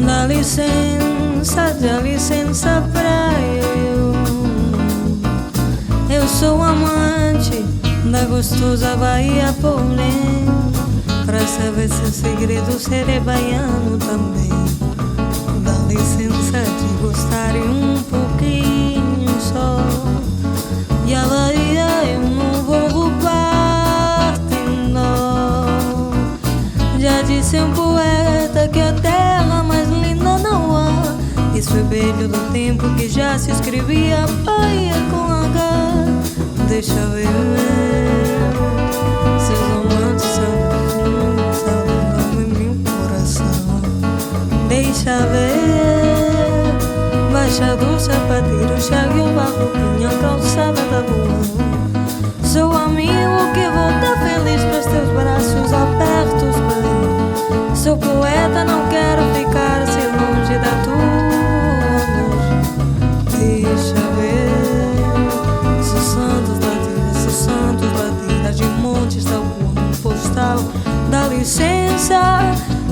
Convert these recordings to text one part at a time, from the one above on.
Dá licença pra eu sou amante da gostosa Bahia, porém pra saber seu segredo serei baiano também. Dá licença de gostar um pouquinho só, e a Bahia eu não vou roubar, tem dó. Já disse um poeta que a terra mais linda não há. Isso é velho do tempo que já se escrevia Bahia com H. Deixa ver, seus amantes salvando em meu coração. Deixa ver, baixa do sapateiro, chague o barro, pinha, calçada da rua. Sou amigo que volta feliz para os teus braços abertos, bem. Sou poeta, não quero ficar assim longe da tua. Deixa ver, se santos ladeiras de montes da algum postal. Dá licença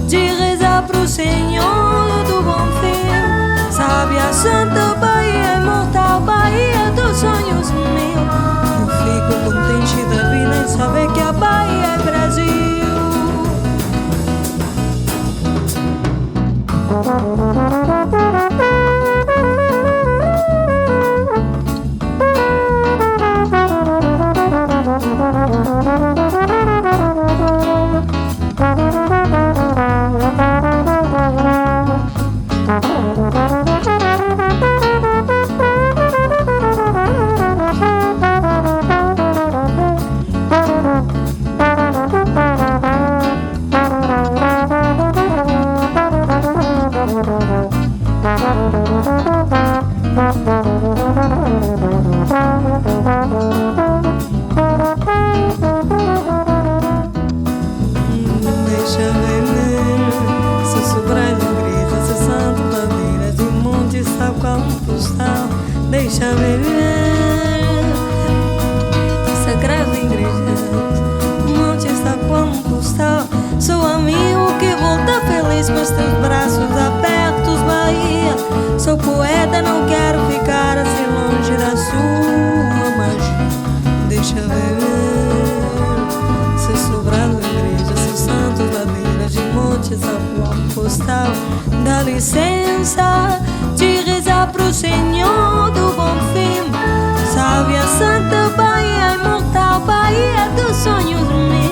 de rezar pro Senhor do Bom Fim. Sabe a Santa Bahia, imortal Bahia dos sonhos meus. Eu fico contente da vida em saber que a Bahia é Brasil. Deixa ver, se sobrar de igreja, se santo bandeira de monte, sabe qual postal. Deixa ver, sagrada igreja, monte, sabe qual postal. Sou amigo que volta feliz com os teus braços abertos, Bahia. Sou poeta, não quero ficar assim longe da sua magia. Deixa ver, seu sobrado igreja, seu santo ladeira de montes, a qual postal. Dá licença de rezar pro Senhor do Bom Fim. Salve a Santa Bahia, imortal Bahia dos sonhos meus.